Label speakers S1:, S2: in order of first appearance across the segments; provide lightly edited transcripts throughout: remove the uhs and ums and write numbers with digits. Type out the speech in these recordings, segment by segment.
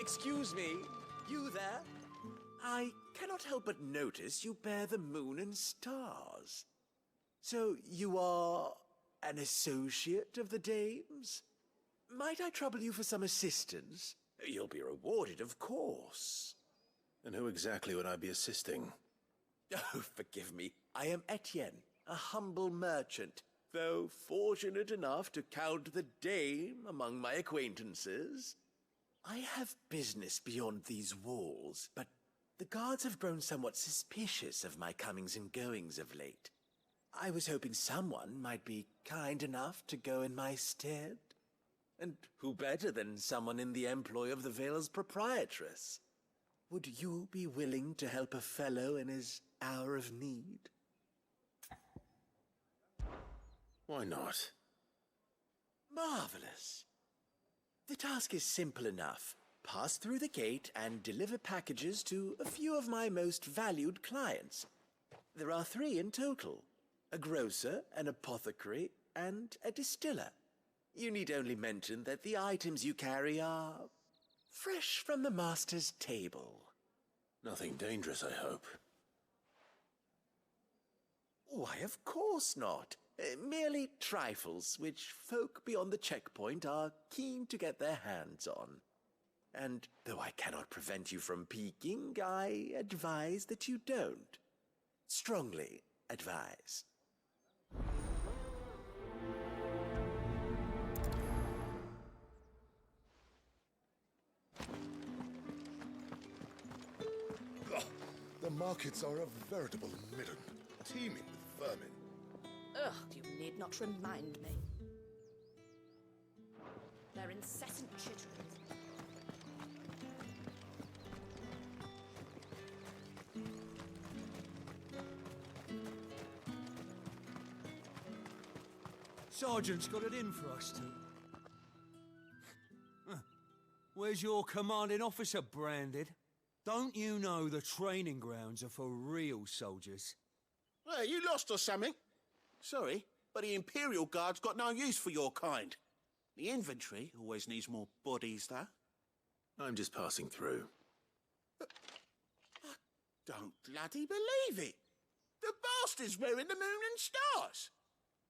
S1: Excuse me, you there? I cannot help but notice you bear the moon and stars. So you are an associate of the dames? Might I trouble you for some assistance? You'll be rewarded, of course.
S2: And who exactly would I be assisting?
S1: Oh, forgive me. I am Etienne, a humble merchant, though fortunate enough to count the dame among my acquaintances. I have business beyond these walls, but the guards have grown somewhat suspicious of my comings and goings of late. I was hoping someone might be kind enough to go in my stead. And who better than someone in the employ of the Vale's proprietress? Would you be willing to help a fellow in his hour of need?
S2: Why not?
S1: Marvelous. The task is simple enough. Pass through the gate and deliver packages to a few of my most valued clients. There are 3 in total: a grocer, an apothecary, and a distiller. You need only mention that the items you carry are fresh from the master's table.
S2: Nothing dangerous, I hope.
S1: Why, of course not. Merely trifles which folk beyond the checkpoint are keen to get their hands on. And though I cannot prevent you from peeking, I advise that you don't. Strongly advise.
S3: The markets are a veritable midden, teeming with vermin.
S4: Ugh, you need not remind me. Their incessant chitterings.
S5: Sergeant's got it in for us two. Where's your commanding officer branded? Don't you know the training grounds are for real soldiers?
S6: Well, you lost or something? Sorry, but the Imperial Guard's got no use for your kind. The infantry always needs more bodies, though.
S2: I'm just passing through.
S6: I don't bloody believe it. The bastard's wearing the moon and stars.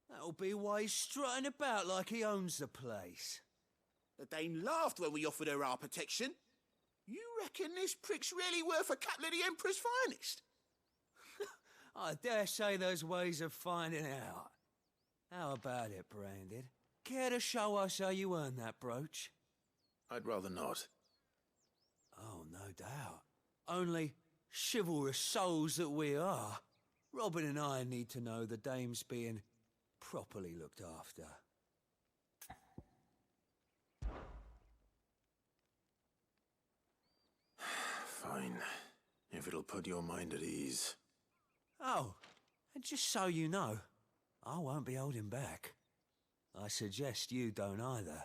S5: That'll be why he's strutting about like he owns the place.
S6: The Dane laughed when we offered her our protection. You reckon this prick's really worth a couple of the Emperor's finest?
S5: I dare say there's ways of finding out. How about it, Branded? Care to show us how you earned that brooch?
S2: I'd rather not.
S5: Oh, no doubt. Only chivalrous souls that we are, Robin and I need to know the dame's being properly looked after.
S2: Fine. If it'll put your mind at ease.
S5: Oh, and just so you know, I won't be holding back. I suggest you don't either.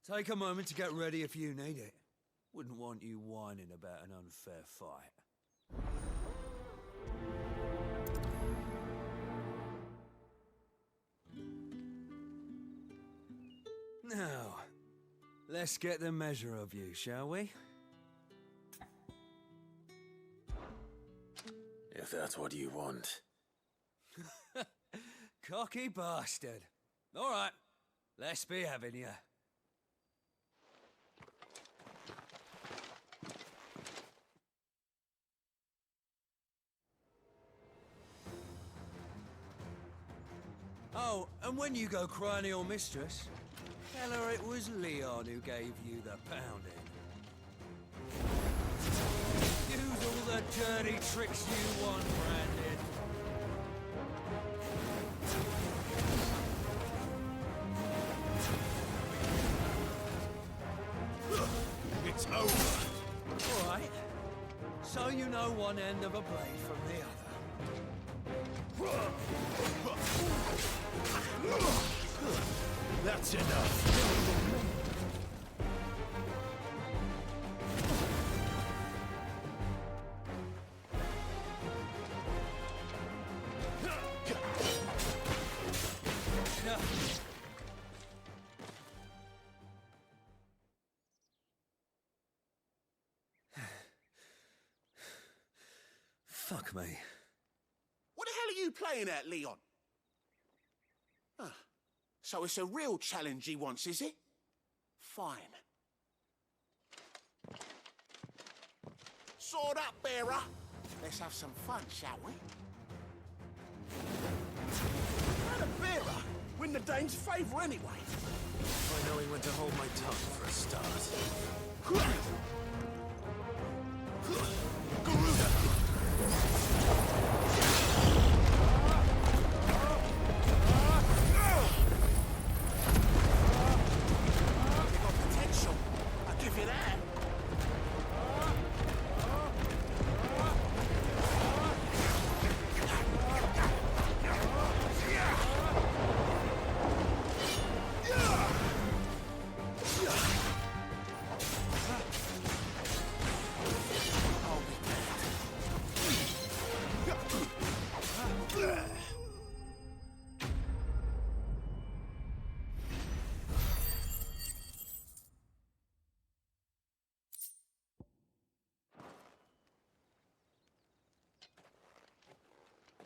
S5: Take a moment to get ready if you need it. Wouldn't want you whining about an unfair fight. Now, let's get the measure of you, shall we?
S2: If that's what you want.
S5: Cocky bastard. All right, let's be having you. Oh, and when you go cry to your mistress, tell her it was Leon who gave you the pounding. Use all the dirty tricks you want, Branded.
S3: It's over.
S5: All right. So you know one end of a blade from the other.
S3: That's enough.
S5: me.
S6: What the hell are you playing at, Leon? Ah, so it's a real challenge he wants, is it? Fine. Sword up, bearer. Let's have some fun, shall we? And a bearer. Win the dame's favour anyway.
S2: I know when to hold my tongue for a start.
S6: Garuda! You've got potential. I'll give you that.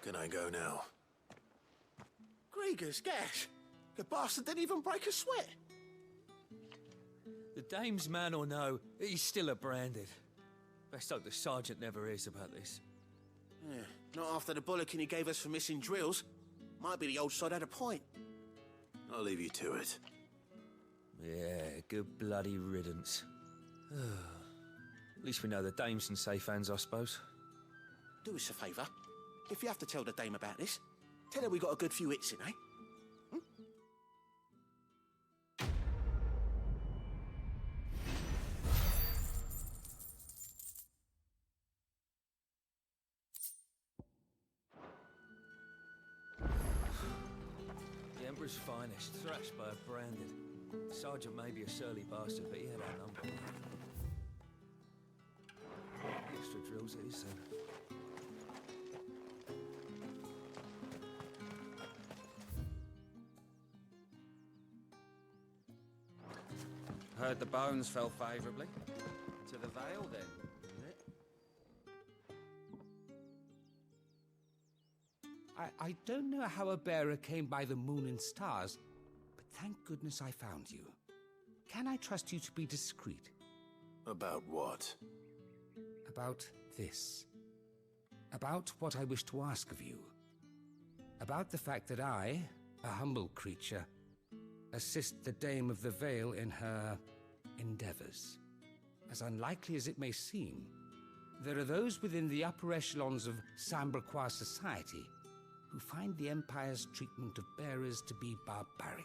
S2: Can I go now?
S6: Grieger's gas. The bastard didn't even break a sweat.
S5: The dame's man or no, he's still a branded. Best hope the sergeant never hears about this.
S6: Yeah, not after the bullocking he gave us for missing drills. Might be the old sod had a point.
S2: I'll leave you to it.
S5: Yeah, good bloody riddance. At least we know the dame's in safe hands, I suppose.
S6: Do us a favour. If you have to tell the dame about this, tell her we got a good few hits in, eh?
S5: The Emperor's finest, thrashed by a branded. Sergeant may be a surly bastard, but he had our number. Extra drills it is, then.
S7: Heard the bones fell favourably. To the Vale, then.
S8: I don't know how a bearer came by the moon and stars, but thank goodness I found you. Can I trust you to be discreet?
S2: About what?
S8: About this. About what I wish to ask of you. About the fact that I, a humble creature, assist the Dame of the Vale in her endeavors. As unlikely as it may seem, there are those within the upper echelons of Sambraquois society who find the Empire's treatment of bearers to be barbaric.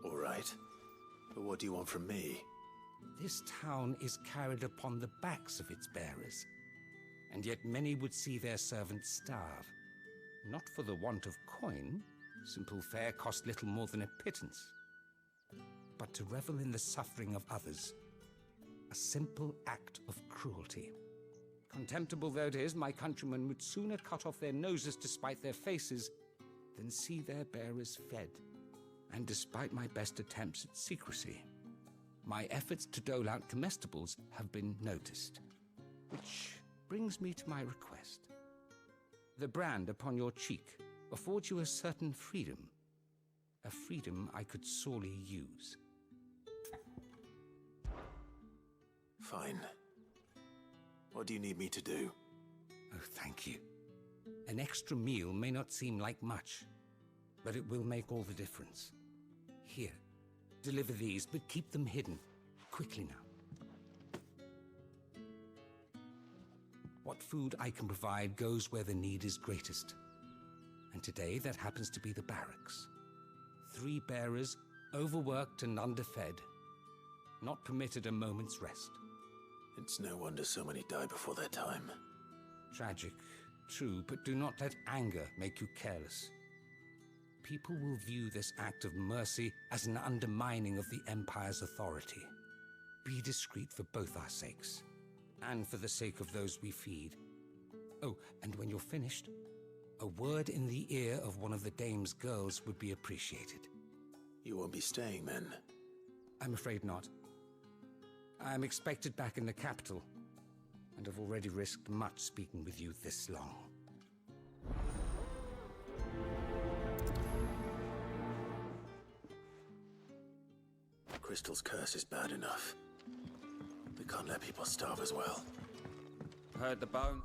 S2: All right. But what do you want from me?
S8: This town is carried upon the backs of its bearers, and yet many would see their servants starve. Not for the want of coin, simple fare cost little more than a pittance, but to revel in the suffering of others, a simple act of cruelty. Contemptible though it is, my countrymen would sooner cut off their noses to spite their faces than see their bearers fed. And despite my best attempts at secrecy, my efforts to dole out comestibles have been noticed. Which brings me to my request. The brand upon your cheek affords you a certain freedom. A freedom I could sorely use.
S2: Fine. What do you need me to do?
S8: Oh, thank you. An extra meal may not seem like much, but it will make all the difference. Here, deliver these, but keep them hidden. Quickly now. What food I can provide goes where the need is greatest. And today, that happens to be the barracks. 3 bearers, overworked and underfed, not permitted a moment's rest.
S2: It's no wonder so many die before their time.
S8: Tragic, true, but do not let anger make you careless. People will view this act of mercy as an undermining of the Empire's authority. Be discreet for both our sakes, and for the sake of those we feed. Oh, and when you're finished, a word in the ear of one of the Dame's girls would be appreciated.
S2: You won't be staying, then?
S8: I'm afraid not. I'm expected back in the capital, and have already risked much speaking with you this long.
S2: Crystal's curse is bad enough. We can't let people starve as well.
S7: Heard the bone.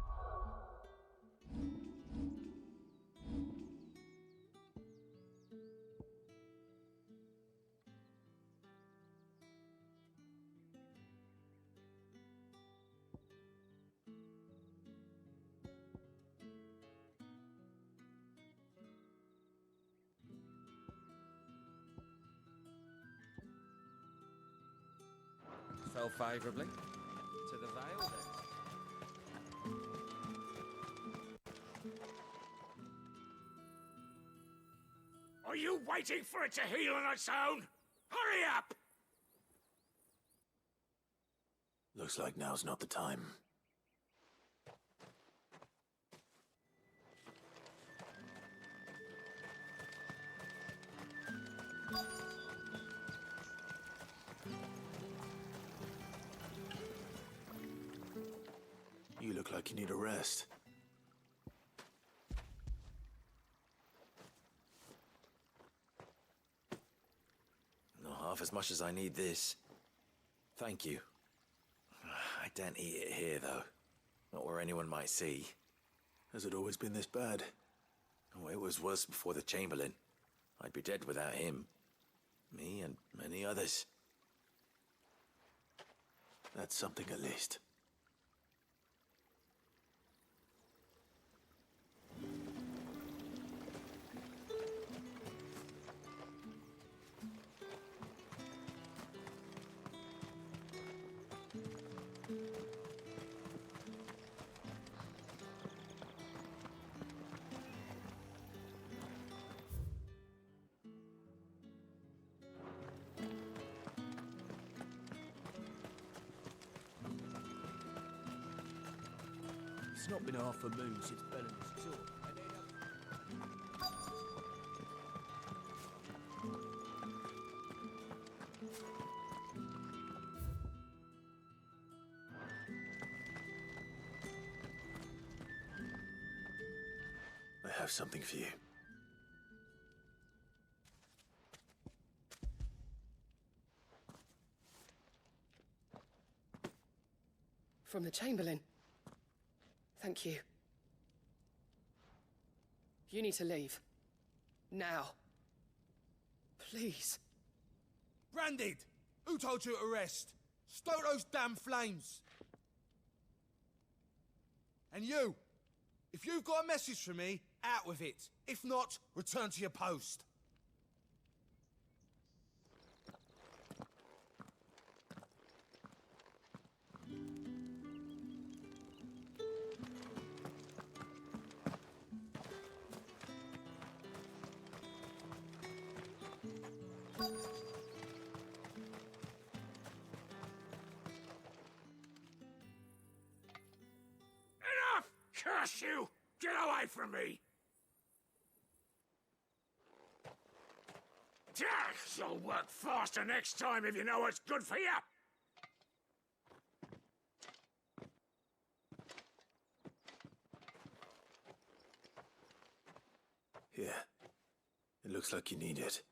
S7: Fell favourably to the Vale then.
S9: Are you waiting for it to heal on its own? Hurry up!
S2: Looks like now's not the time. You look like you need a rest.
S1: Not half as much as I need this. Thank you. I daren't eat it here, though. Not where anyone might see.
S2: Has it always been this bad?
S1: Oh, it was worse before the Chamberlain. I'd be dead without him. Me and many others.
S2: That's something at least.
S5: It's not been half a moon since Bellamy's tour.
S2: I have something for you.
S10: From the Chamberlain. Thank you. You need to leave. Now. Please.
S11: Branded! Who told you to rest? Stoke those damn flames! And you! If you've got a message for me, out with it. If not, return to your post.
S9: Enough! Curse you! Get away from me! You'll work faster next time if you know what's good for you!
S2: Here. It looks like you need it.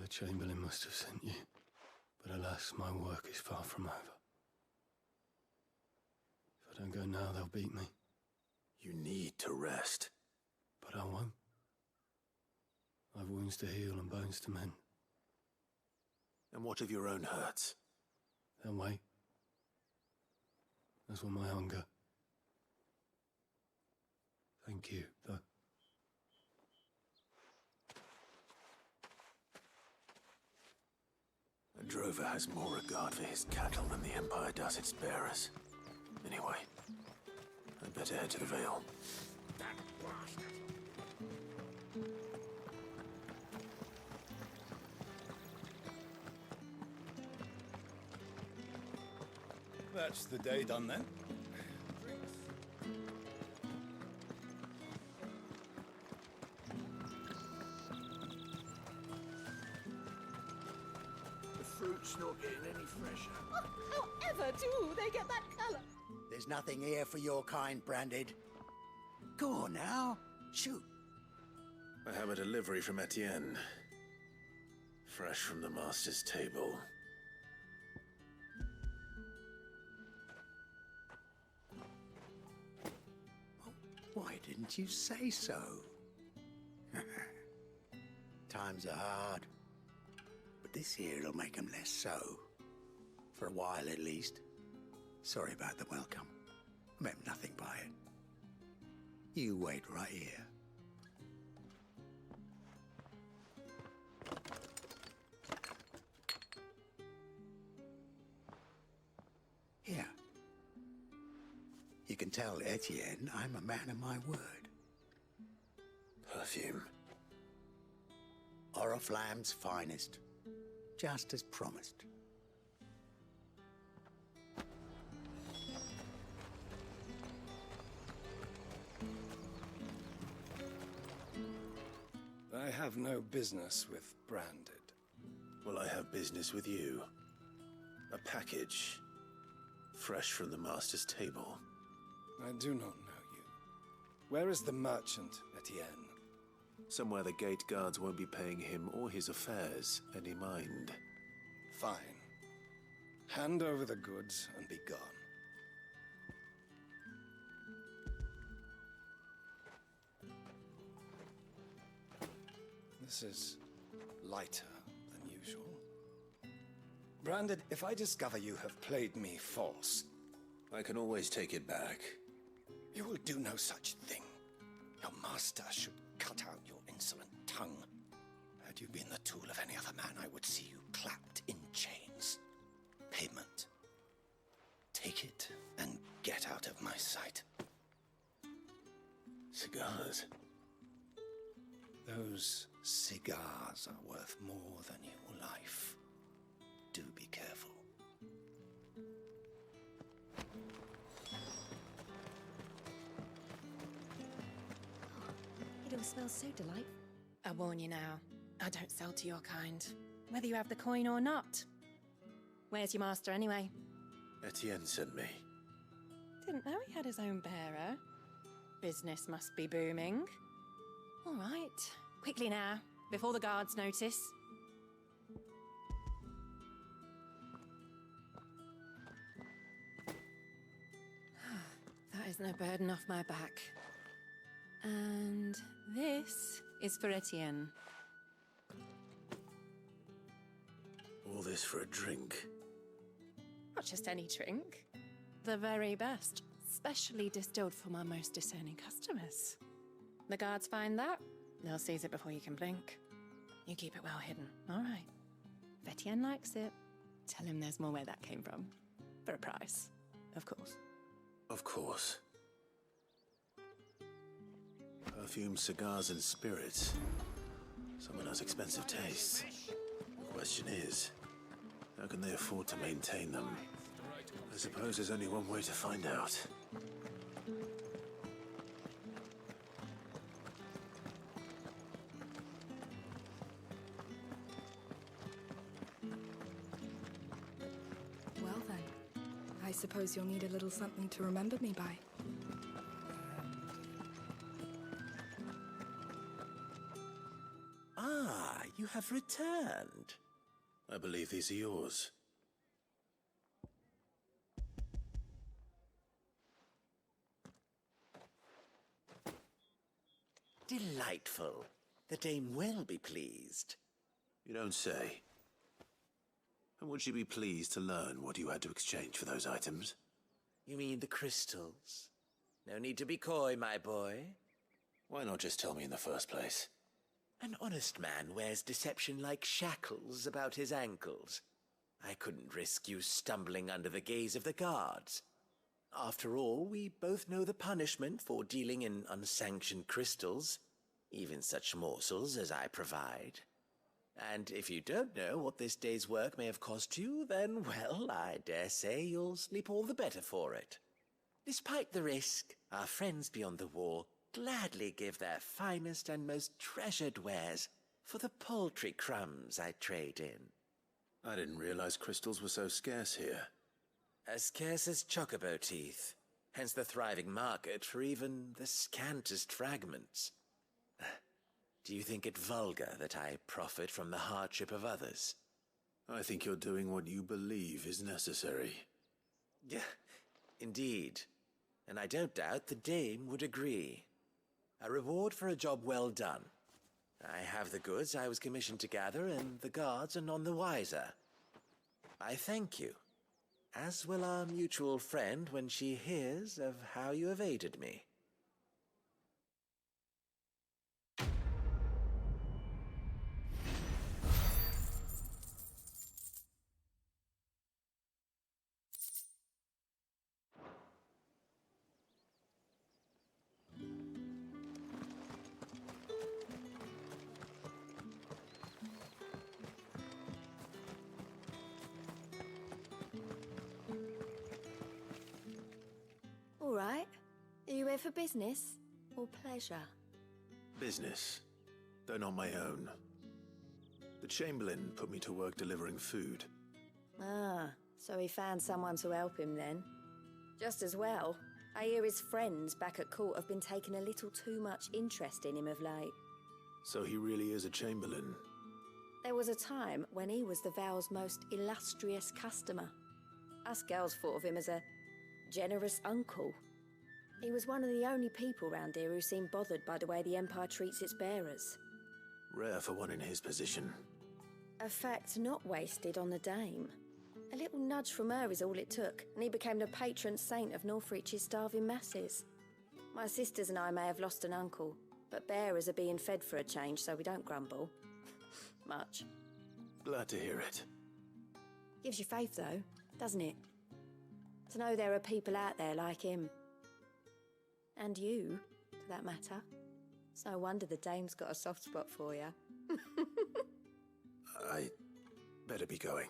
S12: The Chamberlain must have sent you, but alas, my work is far from over. If I don't go now, they'll beat me.
S2: You need to rest.
S12: But I won't. I've wounds to heal and bones to mend.
S2: And what of your own hurts?
S12: They'll wait. As will my hunger. Thank you, though.
S2: A drover has more regard for his cattle than the Empire does its bearers. Anyway, I'd better head to the Vale.
S9: That bastard!
S3: That's the day done then.
S1: The fruit's not getting any fresher.
S4: However do they get that colour?
S13: There's nothing here for your kind, Branded. Go on now.
S2: Shoot. I have a delivery from Etienne. Fresh from the master's table.
S13: Why didn't you say so? Times are hard. But this here'll make 'em less so. For a while, at least. Sorry about the welcome. I meant nothing by it. You wait right here. Here. You can tell Etienne I'm a man of my word.
S2: Perfume.
S13: Oriflamme's finest. Just as promised.
S12: I have no business with Branded.
S2: Well, I have business with you. A package. Fresh from the master's table.
S12: I do not know you. Where is the merchant, Etienne?
S2: Somewhere the gate guards won't be paying him or his affairs any mind.
S12: Fine. Hand over the goods and be gone. This is lighter than usual. Branded, if I discover you have played me false...
S2: I can always take it back.
S12: You will do no such thing. Your master should cut out your insolent tongue. Had you been the tool of any other man, I would see you clapped in chains. Payment. Take it and get out of my sight.
S2: Cigars.
S12: Those cigars are worth more than your life. Do be careful.
S4: It all smells so delightful.
S14: I warn you now, I don't sell to your kind, whether you have the coin or not. Where's your master anyway?
S2: Etienne sent me.
S14: Didn't know he had his own bearer. Business must be booming. All right, quickly now, before the guards notice. That is no burden off my back. And this is for Etienne.
S2: All this for a drink.
S14: Not just any drink. The very best, specially distilled for my most discerning customers. The guards find that, they'll seize it before you can blink. You keep it well hidden, all right? If Etienne likes it, tell him there's more where that came from. For a price, of course.
S2: Of course. Perfume, cigars, and spirits. Someone has expensive tastes. The question is, how can they afford to maintain them? I suppose there's only one way to find out.
S15: Well then, I suppose you'll need a little something to remember me by.
S1: Ah, you have returned.
S2: I believe these are yours.
S1: Delightful. The dame will be pleased.
S2: You don't say. And would she be pleased to learn what you had to exchange for those items?
S1: You mean the crystals? No need to be coy, my boy.
S2: Why not just tell me in the first place?
S1: An honest man wears deception like shackles about his ankles. I couldn't risk you stumbling under the gaze of the guards. After all, we both know the punishment for dealing in unsanctioned crystals, even such morsels as I provide. And if you don't know what this day's work may have cost you, then, well, I dare say you'll sleep all the better for it. Despite the risk, our friends beyond the wall gladly give their finest and most treasured wares for the paltry crumbs I trade in.
S2: I didn't realize crystals were so scarce here.
S1: As scarce as chocobo teeth, hence the thriving market for even the scantest fragments. Do you think it vulgar that I profit from the hardship of others?
S2: I think you're doing what you believe is necessary.
S1: Yeah, indeed. And I don't doubt the dame would agree. A reward for a job well done. I have the goods I was commissioned to gather, and the guards are none the wiser. I thank you, as will our mutual friend when she hears of how you have aided me.
S16: All right. Are you here for business or pleasure?
S2: Business, though not my own. The Chamberlain put me to work delivering food.
S16: Ah, so he found someone to help him then. Just as well. I hear his friends back at court have been taking a little too much interest in him of late.
S2: So he really is a Chamberlain.
S16: There was a time when he was the Vale's most illustrious customer. Us girls thought of him as a generous uncle. He was one of the only people round here who seemed bothered by the way the Empire treats its bearers.
S2: Rare for one in his position.
S16: A fact not wasted on the dame. A little nudge from her is all it took, and he became the patron saint of Northreach's starving masses. My sisters and I may have lost an uncle, but bearers are being fed for a change, so we don't grumble. Much.
S2: Glad to hear it.
S16: Gives you faith, though, doesn't it? To know there are people out there like him. And you, for that matter. It's no wonder the dame's got a soft spot for you.
S2: I better be going.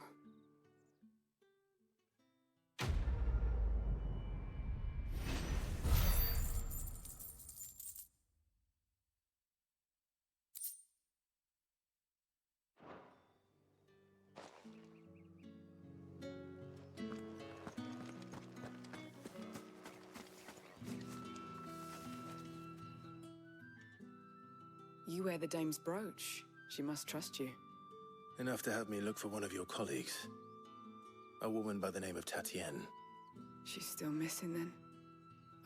S15: You wear the dame's brooch. She must trust you.
S2: Enough to help me look for one of your colleagues. A woman by the name of Tatienne.
S15: She's still missing then.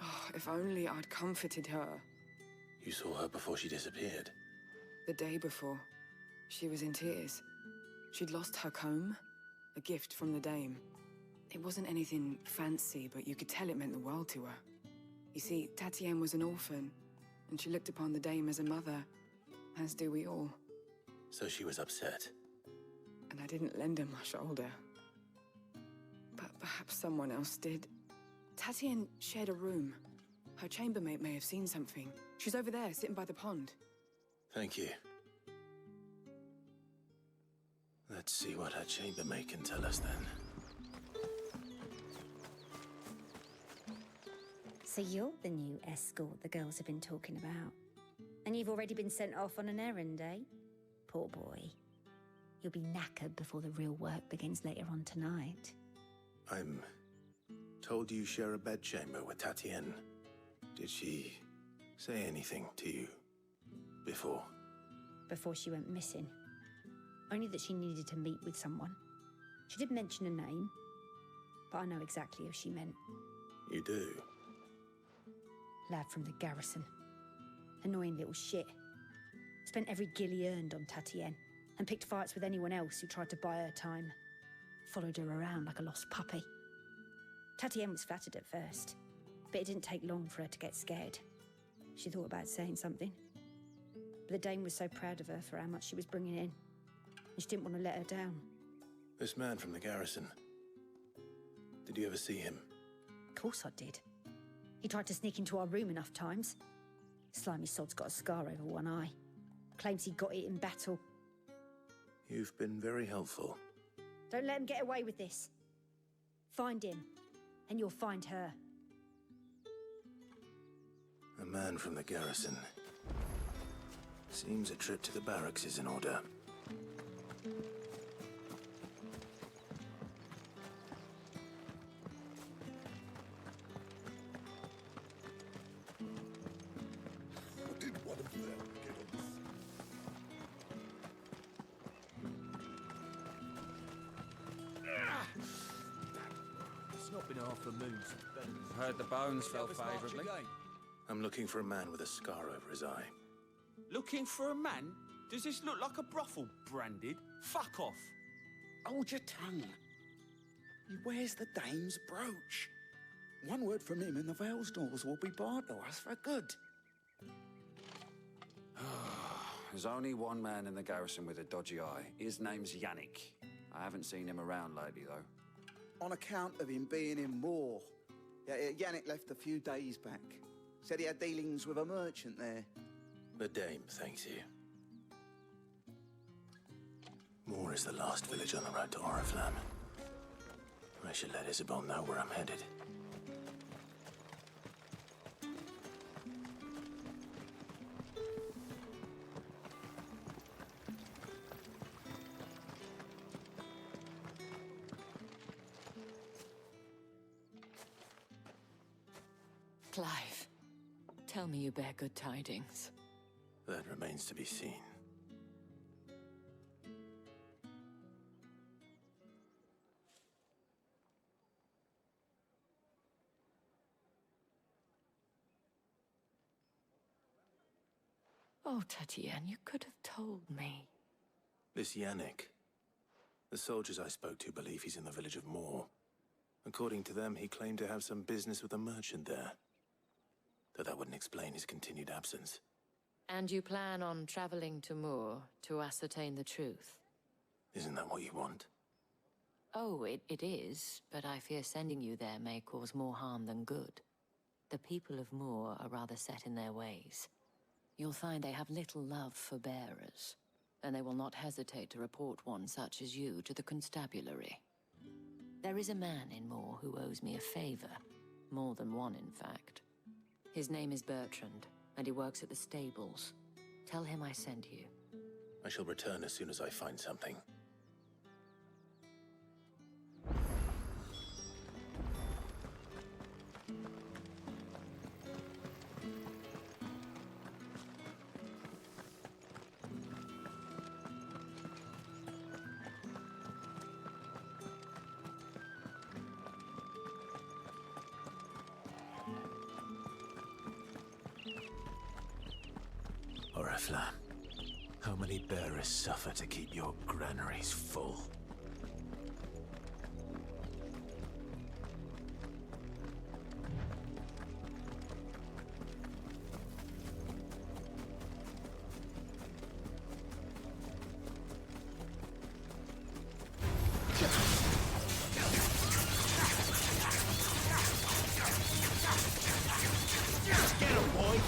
S15: Oh, if only I'd comforted her.
S2: You saw her before she disappeared.
S15: The day before, she was in tears. She'd lost her comb, a gift from the dame. It wasn't anything fancy, but you could tell it meant the world to her. You see, Tatienne was an orphan, and she looked upon the dame as a mother, as do we all.
S2: So she was upset.
S15: And I didn't lend her my shoulder. But perhaps someone else did. Tatienne shared a room. Her chambermaid may have seen something. She's over there, sitting by the pond.
S2: Thank you. Let's see what her chambermaid can tell us then.
S17: So you're the new escort the girls have been talking about. And you've already been sent off on an errand, eh? Poor boy. You'll be knackered before the real work begins later on tonight.
S2: I'm told you share a bedchamber with Tatienne. Did she say anything to you before?
S17: Before she went missing. Only that she needed to meet with someone. She did mention a name, but I know exactly who she meant.
S2: You do?
S17: Lad from the garrison. Annoying little shit. Spent every guil he earned on Tatienne, and picked fights with anyone else who tried to buy her time. Followed her around like a lost puppy. Tatienne was flattered at first, but it didn't take long for her to get scared. She thought about saying something. But the dame was so proud of her for how much she was bringing in, and she didn't want to let her down.
S2: This man from the garrison. Did you ever see him?
S17: Of course I did. He tried to sneak into our room enough times. Slimy sod's got a scar over one eye. Claims he got it in battle.
S2: You've been very helpful.
S17: Don't let him get away with this. Find him, and you'll find her.
S2: A man from the garrison. Seems a trip to the barracks is in order.
S3: How did one of them get on this?
S5: It's not been half a moon since Bennett's.
S7: Heard the bones fell favourably.
S2: I'm looking for a man with a scar over his eye.
S18: Looking for a man? Does this look like a brothel, Branded? Fuck off.
S12: Hold your tongue. He wears the dame's brooch. One word from him and the Vale's doors will be barred to us for good.
S7: There's only one man in the garrison with a dodgy eye. His name's Yannick. I haven't seen him around lately, though.
S19: On account of him being in war. Yeah, Yannick left a few days back. Said he had dealings with a merchant there.
S2: The dame thanks you. Moor is the last village on the road to Oriflamme. I should let Isabel know where I'm headed.
S20: Clive, tell me you bear good tidings.
S2: That remains to be seen.
S20: Oh, Tatienne, you could have told me.
S2: This Yannick. The soldiers I spoke to believe he's in the village of Moor. According to them, he claimed to have some business with a merchant there. Though that wouldn't explain his continued absence.
S20: And you plan on traveling to Moor to ascertain the truth?
S2: Isn't that what you want?
S20: Oh, it is, but I fear sending you there may cause more harm than good. The people of Moor are rather set in their ways. You'll find they have little love for bearers, and they will not hesitate to report one such as you to the constabulary. There is a man in Moor who owes me a favor. More than one, in fact. His name is Bertrand, and he works at the stables. Tell him I sent you.
S2: I shall return as soon as I find something. Oriflamme, how many bearers suffer to keep your granaries full?
S9: Get him, boy!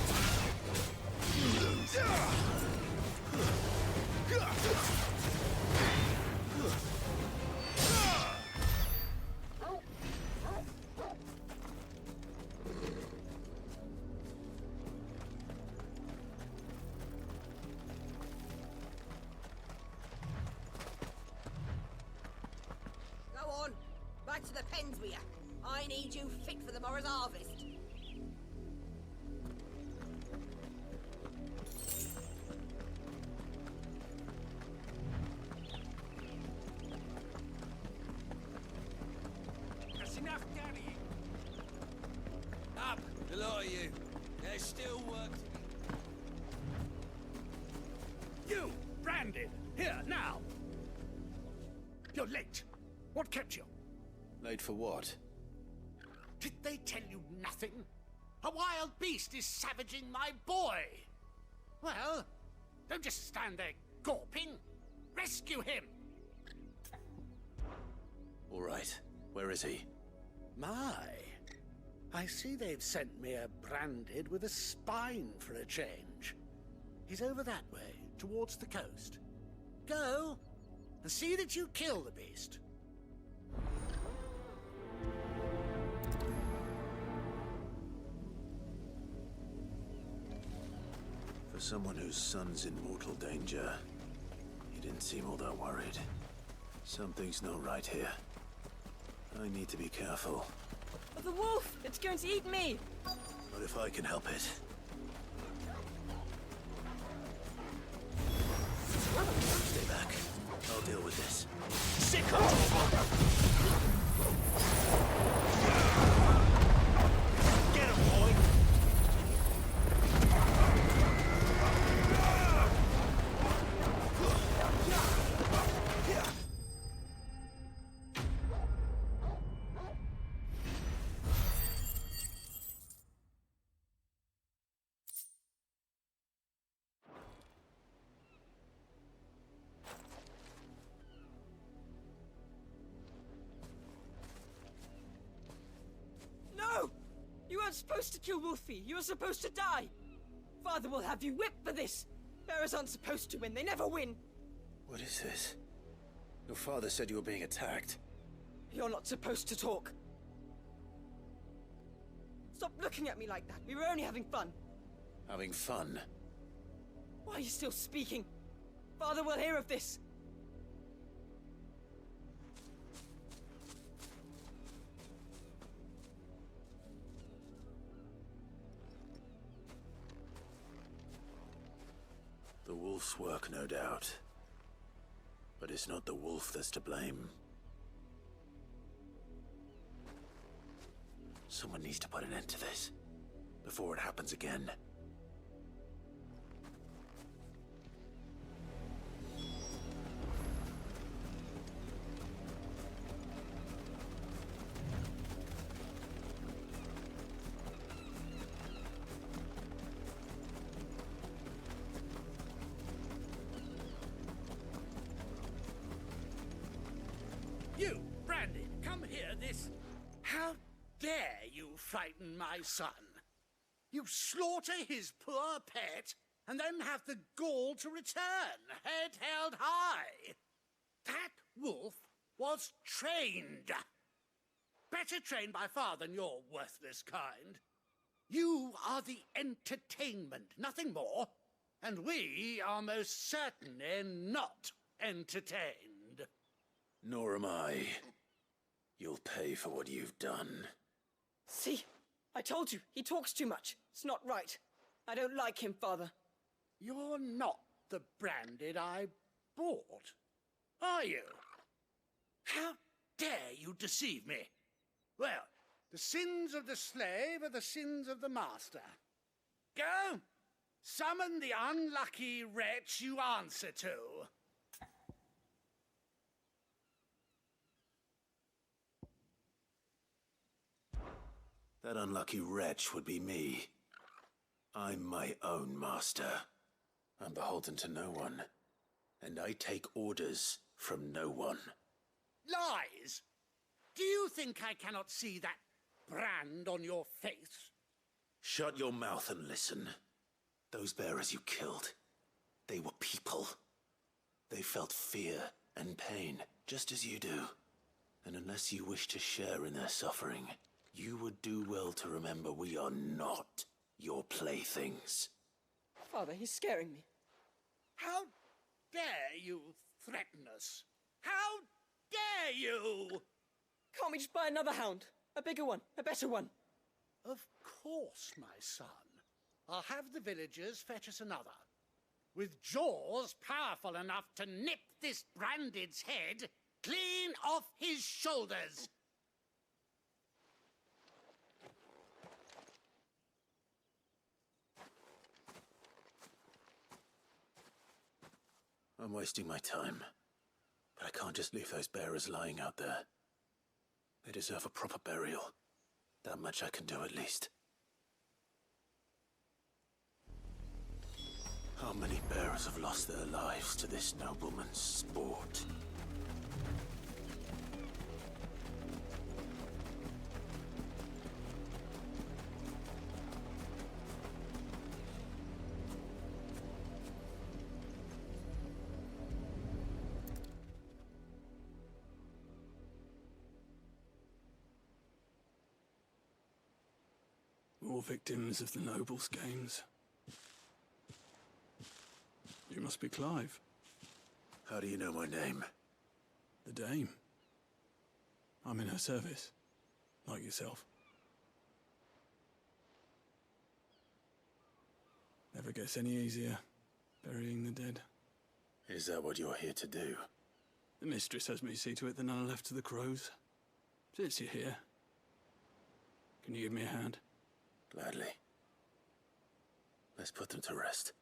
S21: Go on, back to the pens with you. I need you fit for the morrow's harvest.
S18: That's enough, Danny.
S5: Up, the lot of you. There's still work to be.
S9: You, Branded, here, now! You're late. What kept you?
S2: Late for what?
S9: Did they tell you nothing? A wild beast is savaging my boy! Well, don't just stand there gawping. Rescue him!
S2: All right. Where is he?
S9: My, I see they've sent me a Branded with a spine for a change. He's over that way, towards the coast. Go, and see that you kill the beast.
S2: For someone whose son's in mortal danger, he didn't seem all that worried. Something's not right here. I need to be careful.
S4: The wolf! It's going to eat me!
S2: But if I can help it. Stay back. I'll deal with this.
S9: Sick of
S4: supposed to kill Wolfie. You were supposed to die. Father will have you whipped for this. Bearers aren't supposed to win. They never win.
S2: What is this? Your father said you were being attacked.
S4: You're not supposed to talk. Stop looking at me like that. We were only having fun.
S2: Having fun?
S4: Why are you still speaking? Father will hear of this.
S2: The wolf's work, no doubt. But it's not the wolf that's to blame. Someone needs to put an end to this, before it happens again.
S9: You, Brandy, come here. How dare you frighten my son? You slaughter his poor pet, and then have the gall to return, head held high. That wolf was trained. Better trained by far than your worthless kind. You are the entertainment, nothing more. And we are most certainly not entertained.
S2: Nor am I. You'll pay for what you've done.
S4: See? I told you, he talks too much. It's not right. I don't like him, Father.
S9: You're not the Branded I bought, are you? How dare you deceive me? Well, the sins of the slave are the sins of the master. Go! Summon the unlucky wretch you answer to.
S2: That unlucky wretch would be me. I'm my own master. I'm beholden to no one. And I take orders from no one.
S9: Lies! Do you think I cannot see that brand on your face?
S2: Shut your mouth and listen. Those bearers you killed, they were people. They felt fear and pain, just as you do. And unless you wish to share in their suffering, you would do well to remember we are not your playthings.
S4: Father, he's scaring me.
S9: How dare you threaten us? How dare you?
S4: Can't we just buy another hound? A bigger one, a better one.
S9: Of course, my son. I'll have the villagers fetch us another. With jaws powerful enough to nip this Branded's head clean off his shoulders.
S2: I'm wasting my time. But I can't just leave those bearers lying out there. They deserve a proper burial. That much I can do at least. How many bearers have lost their lives to this nobleman's sport?
S6: All victims of the nobles' games. You must be Clive.
S2: How do you know my name?
S6: The Dame. I'm in her service, like yourself. Never gets any easier, burying the dead.
S2: Is that what you're here to do?
S6: The mistress has me see to it that none are left to the crows. Since you're here, can you give me a hand?
S2: Gladly. Let's put them to rest.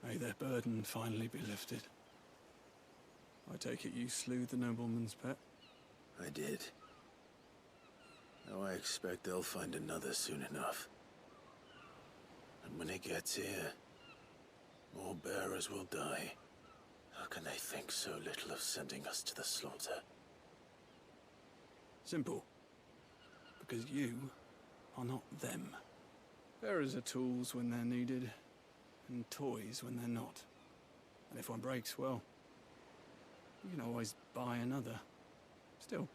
S6: May their burden finally be lifted. I take it you slew the nobleman's pet?
S2: I did. Now I expect they'll find another soon enough. And when it gets here, more bearers will die. How can they think so little of sending us to the slaughter?
S6: Simple. Because you are not them. Bearers are tools when they're needed, and toys when they're not. And if one breaks, well, you can always buy another. Still,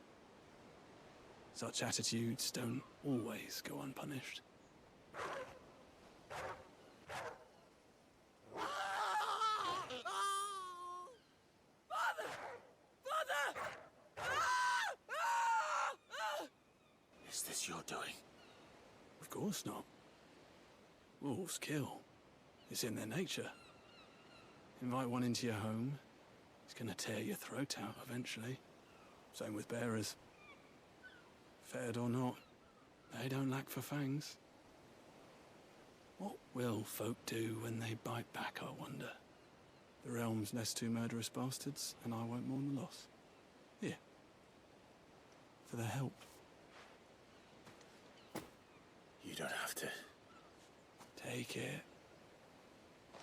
S6: such attitudes don't always go unpunished.
S2: Is this your doing?
S6: Of course not. Wolves kill. It's in their nature. Invite one into your home, it's gonna tear your throat out eventually. Same with bearers. Fed or not, they don't lack for fangs. What will folk do when they bite back, I wonder? The realm's nest two murderous bastards, and I won't mourn the loss. Here. For their help.
S2: You don't have to.
S6: Take it.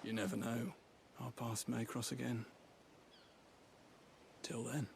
S6: You never know. Our paths may cross again. Till then.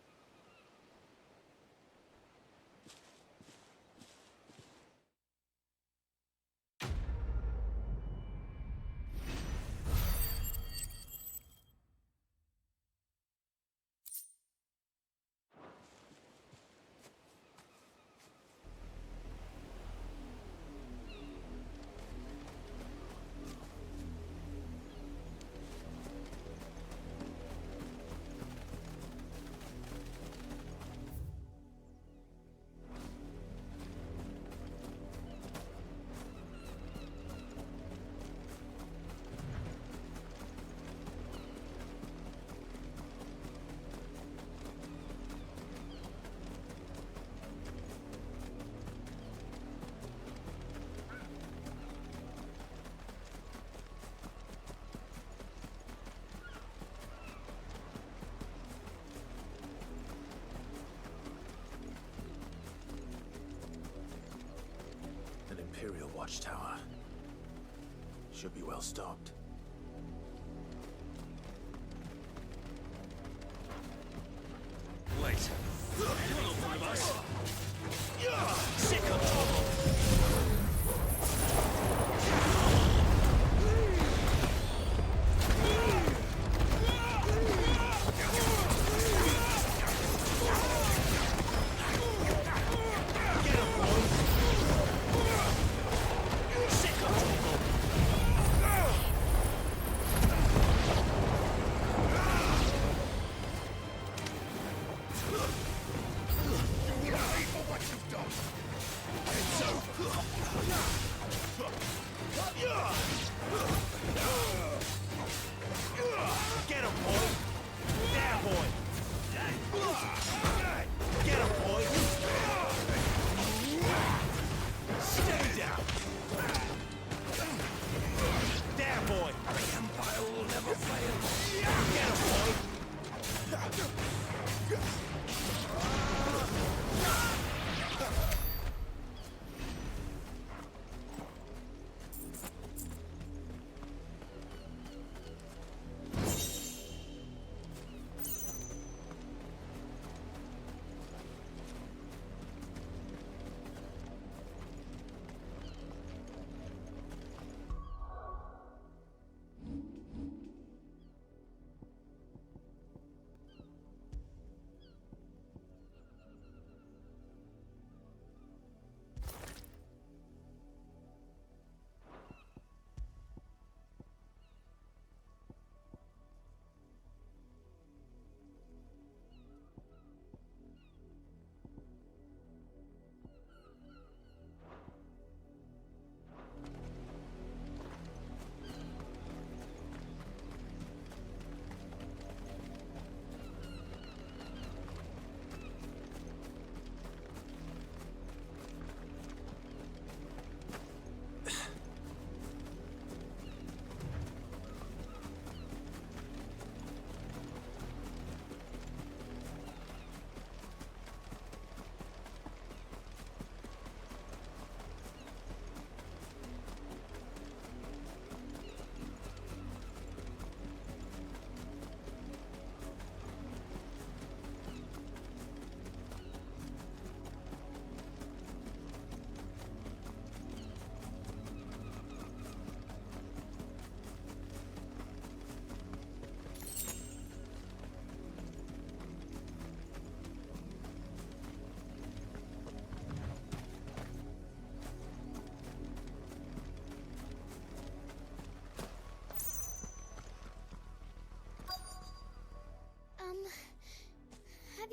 S2: An Imperial watchtower. Should be well stocked.
S5: Wait. One of us. Sick of trouble.
S11: Get him, boy! There, boy! Get him, boy! Stay down! There, boy! The Empire will never fail! Get him, boy!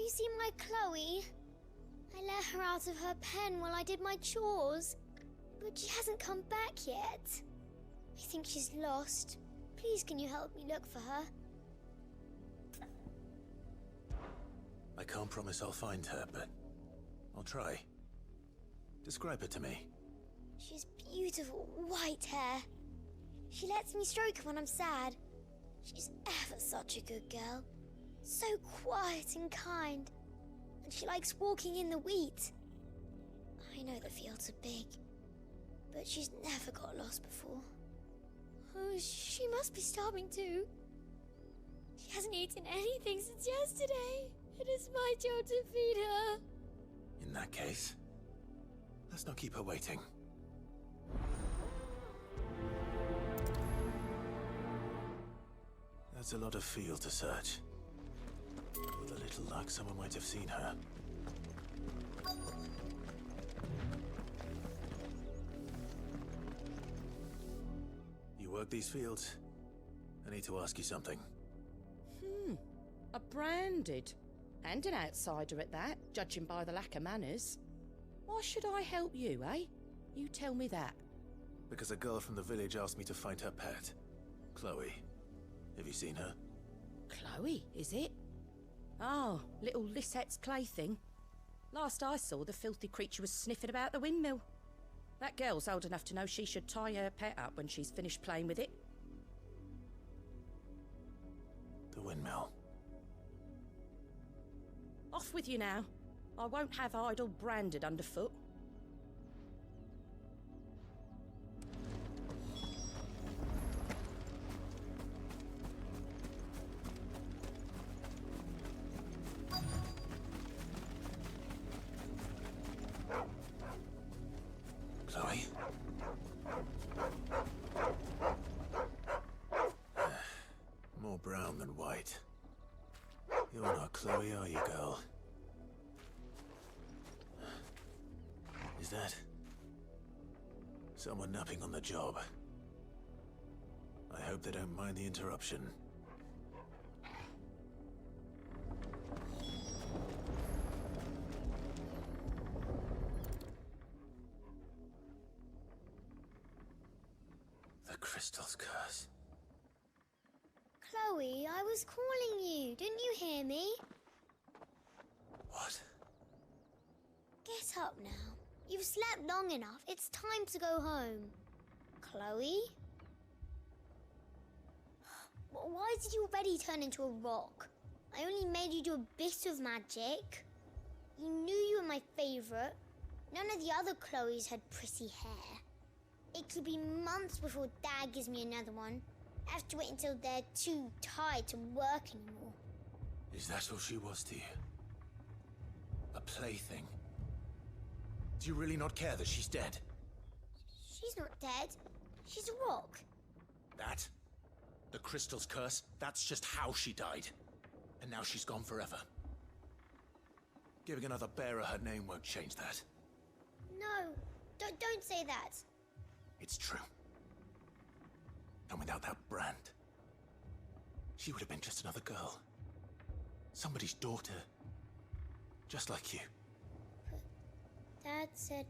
S8: you seen my Chloe? I let her out of her pen while I did my chores, but she hasn't come back yet. I think she's lost. Please, can you help me look for her?
S2: I can't promise I'll find her, but I'll try. Describe her to me.
S8: She has beautiful white hair. She lets me stroke her when I'm sad. She's ever such a good girl. So quiet and kind. And she likes walking in the wheat. I know the fields are big, but she's never got lost before. Oh, she must be starving too. She hasn't eaten anything since yesterday. It is my job to feed her.
S2: In that case, let's not keep her waiting. That's a lot of field to search. With a little luck, someone might have seen her. You work these fields? I need to ask you something.
S22: A branded. And an outsider at that, judging by the lack of manners. Why should I help you, eh? You tell me that.
S2: Because a girl from the village asked me to find her pet, Chloe. Have you seen her?
S22: Chloe, is it? Oh, little Lisette's plaything. Last I saw, the filthy creature was sniffing about the windmill. That girl's old enough to know she should tie her pet up when she's finished playing with it.
S2: The windmill.
S22: Off with you now. I won't have idle branded underfoot.
S2: Chloe? More brown than white. You're not Chloe, are you, girl? Is that someone napping on the job? I hope they don't mind the interruption. The crystal's curse.
S8: Chloe, I was calling you. Didn't you hear me?
S2: What?
S8: Get up now. You've slept long enough. It's time to go home. Chloe? Why did you already turn into a rock? I only made you do a bit of magic. You knew you were my favourite. None of the other Chloes had pretty hair. It could be months before Dad gives me another one. I have to wait until they're too tired to work anymore.
S2: Is that all she was to you? A plaything? Do you really not care that she's dead?
S8: She's not dead. She's a rock.
S2: That? The crystal's curse? That's just how she died. And now she's gone forever. Giving another bearer her name won't change that.
S8: No, don't say that.
S2: It's true. And without that brand, she would have been just another girl. Somebody's daughter. Just like you.
S8: Dad said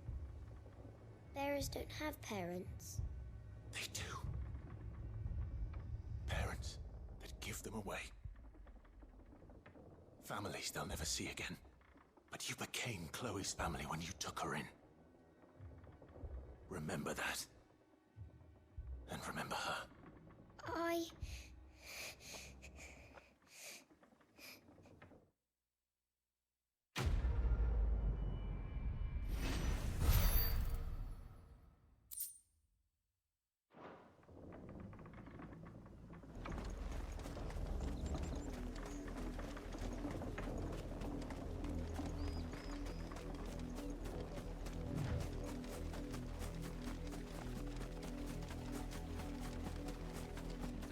S8: bearers don't have parents.
S2: They do. Parents that give them away. Families they'll never see again. But you became Chloe's family when you took her in. Remember that. And remember her.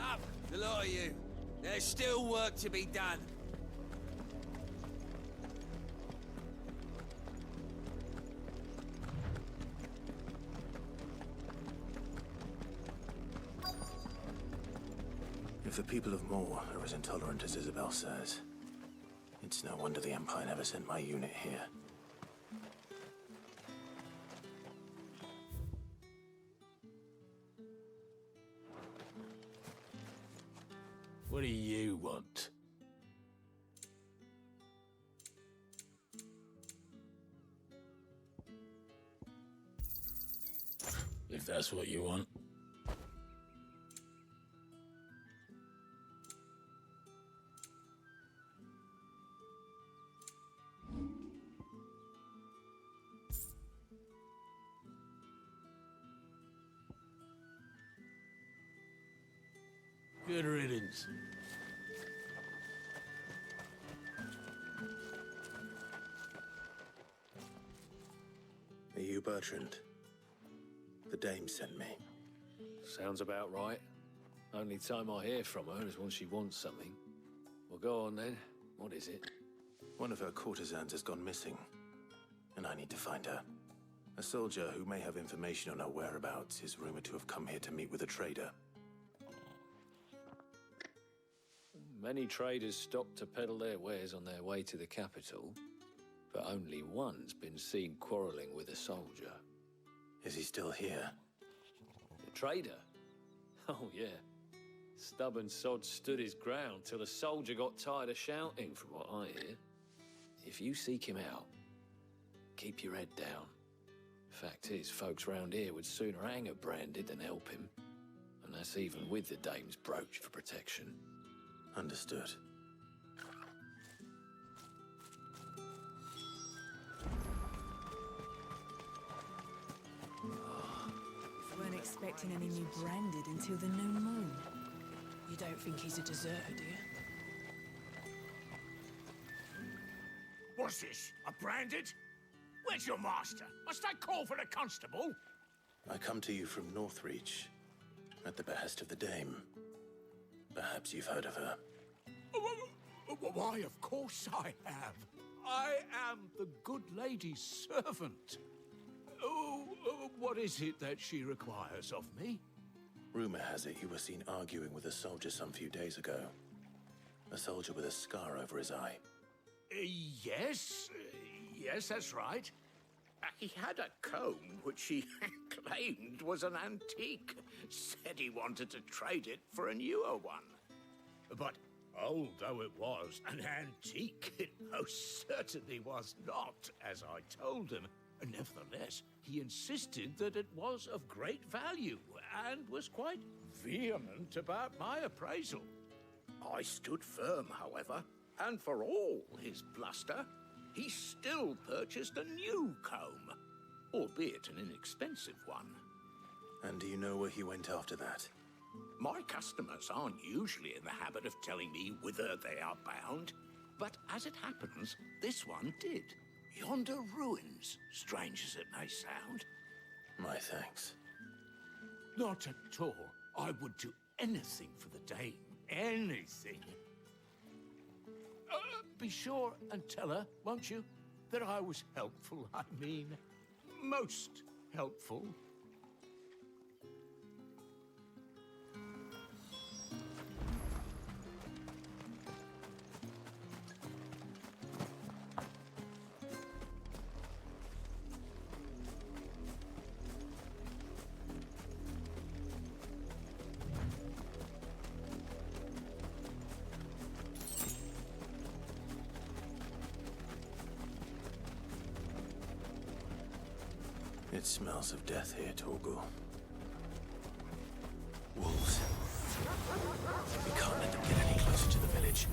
S5: Up, the lot of you. There's still work to be done.
S2: If the people of Moor are as intolerant as Isabel says, It's no wonder the Empire never sent my unit here.
S6: What do you want? If that's what you want. Good riddance.
S2: Are you Bertrand? The dame sent me.
S10: Sounds about right. Only time I hear from her is when she wants something. Well, go on then. What is it?
S2: One of her courtesans has gone missing, and I need to find her. A soldier who may have information on her whereabouts is rumored to have come here to meet with a trader.
S10: Many traders stop to peddle their wares on their way to the capital, but only one's been seen quarreling with a soldier.
S2: Is he still here?
S10: The trader? Oh, yeah. Stubborn sod stood his ground till the soldier got tired of shouting, from what I hear. If you seek him out, keep your head down. Fact is, folks round here would sooner hang a branded than help him. And that's even with the dame's brooch for protection.
S2: Understood.
S15: Weren't expecting any new branded until the new moon.
S22: You don't think he's a deserter, do you?
S13: What's this? A branded? Where's your master? Must I call for the constable?
S2: I come to you from Northreach, at the behest of the dame. Perhaps you've heard of her.
S13: Why, of course I have. I am the good lady's servant. What is it that she requires of me?
S2: Rumor has it you were seen arguing with a soldier some few days ago. A soldier with a scar over his eye.
S13: Yes, that's right. He had a comb which he claimed was an antique. Said he wanted to trade it for a newer one. But old though it was, an antique it most certainly was not, as I told him. Nevertheless, he insisted that it was of great value, and was quite vehement about my appraisal. I stood firm, however, and for all his bluster, he still purchased a new comb, albeit an inexpensive one.
S2: And do you know where he went after that?
S13: My customers aren't usually in the habit of telling me whither they are bound, but as it happens, this one did. Yonder ruins, strange as it may sound.
S2: My thanks.
S13: Not at all. I would do anything for the dame. Anything. Be sure and tell her, won't you, that I was helpful. I mean, most helpful.
S2: It smells of death here, Torgal. Wolves. We can't let them get any closer to the village.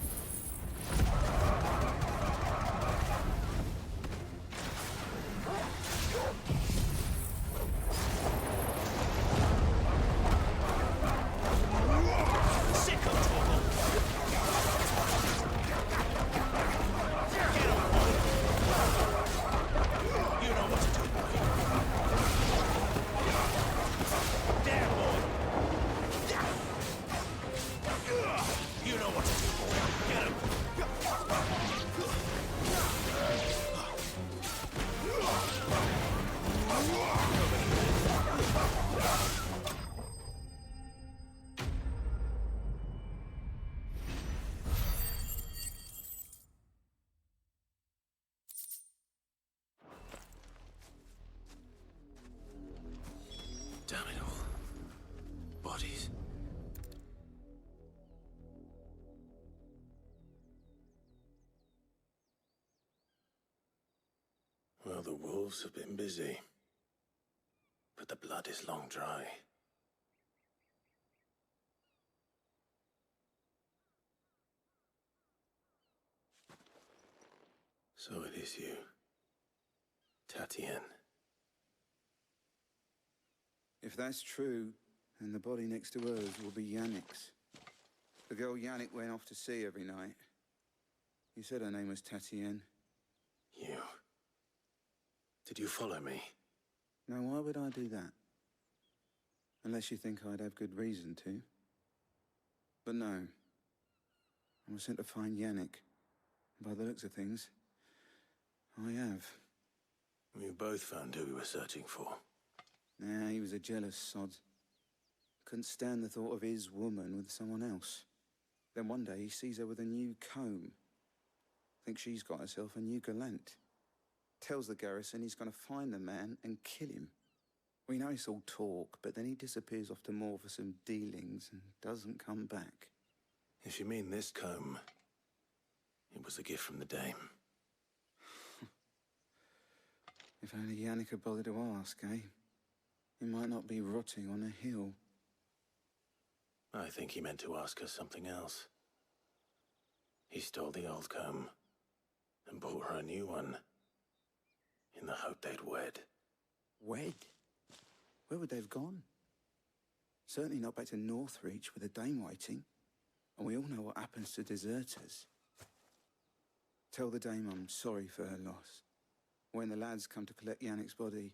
S2: Well, the wolves have been busy. But the blood is long dry. So it is you, Tatienne.
S19: If that's true, then the body next to hers will be Yannick's. The girl Yannick went off to see every night. You said her name was Tatienne.
S2: You... Did you follow me?
S19: Now, why would I do that? Unless you think I'd have good reason to. But no. I was sent to find Yannick. By the looks of things, I have.
S2: We both found who we were searching for.
S19: Nah, he was a jealous sod. Couldn't stand the thought of his woman with someone else. Then one day he sees her with a new comb. Thinks she's got herself a new gallant. Tells the garrison he's gonna find the man and kill him. We know it's all talk, but then he disappears off to Moor for some dealings and doesn't come back.
S2: If you mean this comb, it was a gift from the dame.
S19: If only Yannick had bothered to ask, eh? He might not be rotting on a hill.
S2: I think he meant to ask her something else. He stole the old comb and bought her a new one in the hope they'd wed.
S19: Wed? Where would they have gone? Certainly not back to Northreach with a dame waiting. And we all know what happens to deserters. Tell the dame I'm sorry for her loss. When the lads come to collect Yannick's body,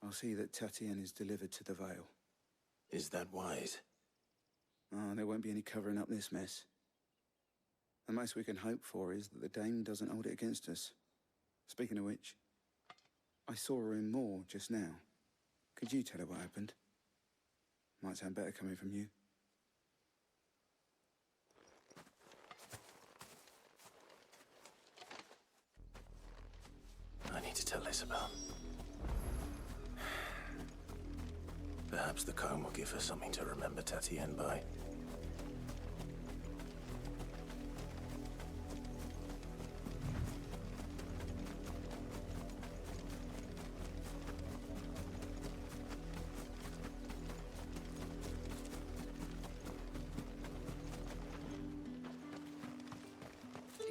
S19: I'll see that Tatienne is delivered to the Vale.
S2: Is that wise?
S19: Oh, there won't be any covering up this mess. The most we can hope for is that the dame doesn't hold it against us. Speaking of which, I saw her in Moor just now. Could you tell her what happened? Might sound better coming from you.
S2: I need to tell Isabel. Perhaps the comb will give her something to remember Tatienne by.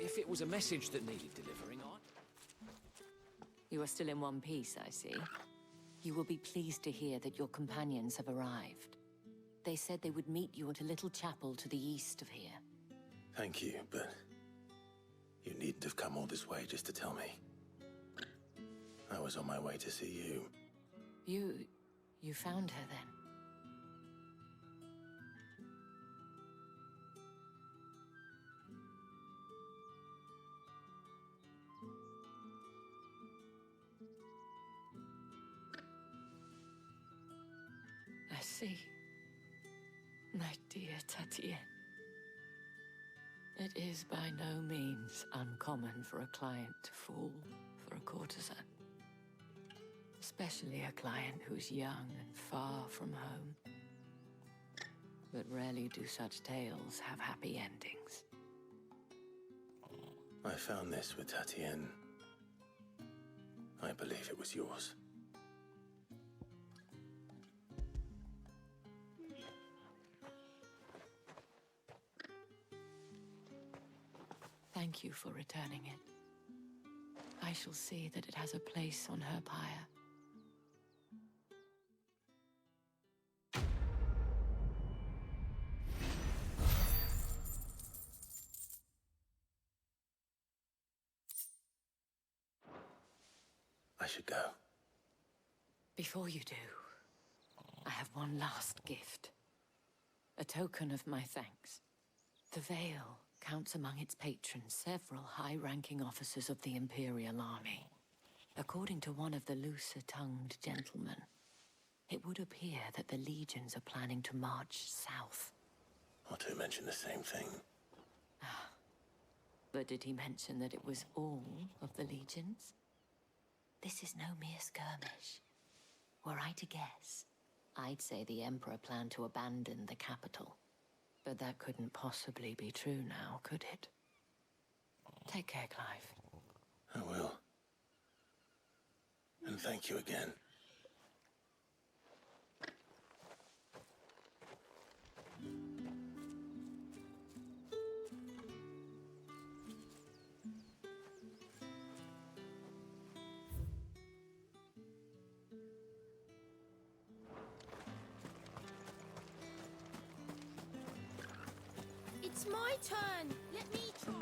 S10: If it was a message that needed delivering,
S20: You are still in one piece, I see. You will be pleased to hear that your companions have arrived. They said they would meet you at a little chapel to the east of here.
S2: Thank you, but you needn't have come all this way just to tell me. I was on my way to see you.
S20: You found her then? I see. My dear Tatienne. It is by no means uncommon for a client to fall for a courtesan. Especially a client who's young and far from home. But rarely do such tales have happy endings.
S2: I found this with Tatienne. I believe it was yours.
S20: Thank you for returning it. I shall see that it has a place on her pyre.
S2: I should go.
S20: Before you do, I have one last gift. A token of my thanks. The Vale counts among its patrons several high-ranking officers of the Imperial Army. According to one of the looser-tongued gentlemen, it would appear that the legions are planning to march south.
S2: Otto mentioned the same thing.
S20: But did he mention that it was all of the legions? This is no mere skirmish. Were I to guess, I'd say the Emperor planned to abandon the capital. But that couldn't possibly be true now, could it? Take care, Clive.
S2: I will. And thank you again.
S22: It's my turn. Let me try.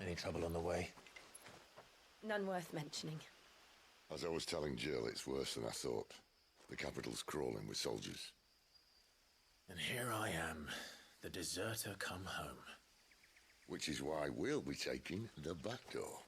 S2: Any trouble on the way?
S22: None worth mentioning.
S3: As I was telling Jill, it's worse than I thought. The capital's crawling with soldiers.
S2: And here I am, the deserter come home.
S3: Which is why we'll be taking the back door.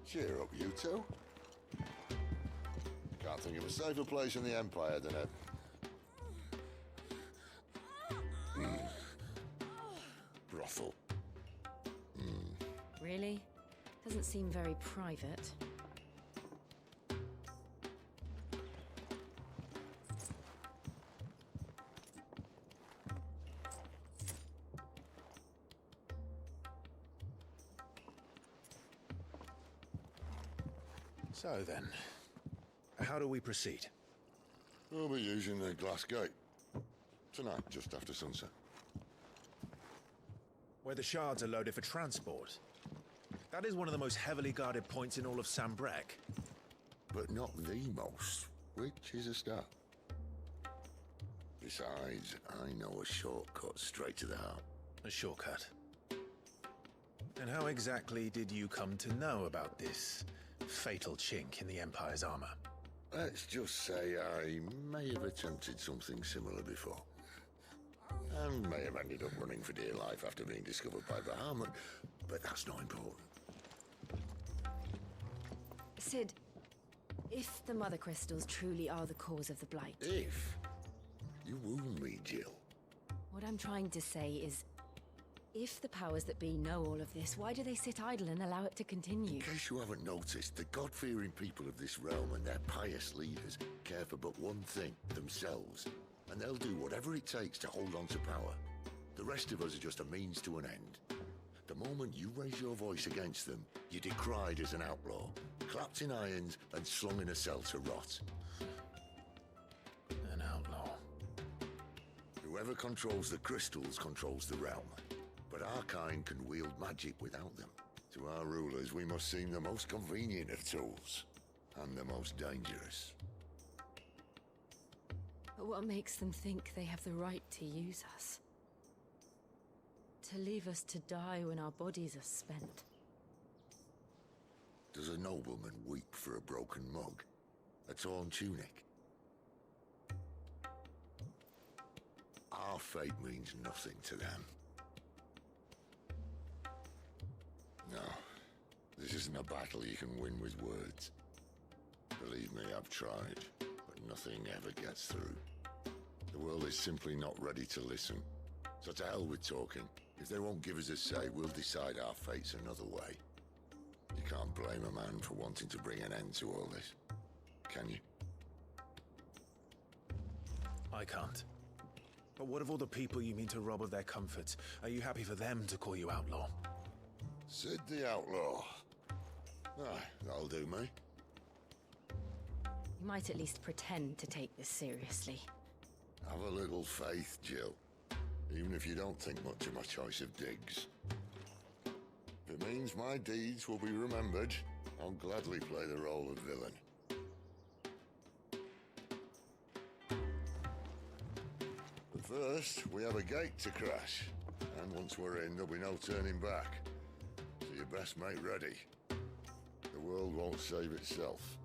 S3: Cheer up, you two. Can't think of a safer place in the Empire than a... brothel.
S17: Really? Doesn't seem very private.
S2: So then, how do we proceed?
S3: We'll be using the glass gate. Tonight, just after sunset.
S2: Where the shards are loaded for transport. That is one of the most heavily guarded points in all of Sambrek.
S3: But not the most, which is a start. Besides, I know a shortcut straight to the heart.
S2: A shortcut? And how exactly did you come to know about this fatal chink in the Empire's armor?
S3: Let's just say I may have attempted something similar before. And may have ended up running for dear life after being discovered by Bahamut, but that's not important.
S17: Sid, if the Mother Crystals truly are the cause of the Blight...
S3: If? You wound me, Jill.
S17: What I'm trying to say is, if the powers that be know all of this, why do they sit idle and allow it to continue?
S3: In case you haven't noticed, the God-fearing people of this realm and their pious leaders care for but one thing, themselves. And they'll do whatever it takes to hold on to power. The rest of us are just a means to an end. The moment you raise your voice against them, you're decried as an outlaw, clapped in irons and slung in a cell to rot.
S2: An outlaw.
S3: Whoever controls the crystals controls the realm. But our kind can wield magic without them. To our rulers, we must seem the most convenient of tools. And the most dangerous.
S16: But what makes them think they have the right to use us? To leave us to die when our bodies are spent?
S3: Does a nobleman weep for a broken mug? A torn tunic? Our fate means nothing to them. No, this isn't a battle you can win with words. Believe me, I've tried, but nothing ever gets through. The world is simply not ready to listen. So to hell with talking. If they won't give us a say, we'll decide our fates another way. You can't blame a man for wanting to bring an end to all this, can you?
S2: I can't. But what of all the people you mean to rob of their comforts? Are you happy for them to call you outlaw?
S3: Sid the Outlaw. Aye, that'll do me.
S16: You might at least pretend to take this seriously.
S3: Have a little faith, Jill. Even if you don't think much of my choice of digs. If it means my deeds will be remembered, I'll gladly play the role of villain. But first, we have a gate to crash. And once we're in, there'll be no turning back. So you best make ready. The world won't save itself.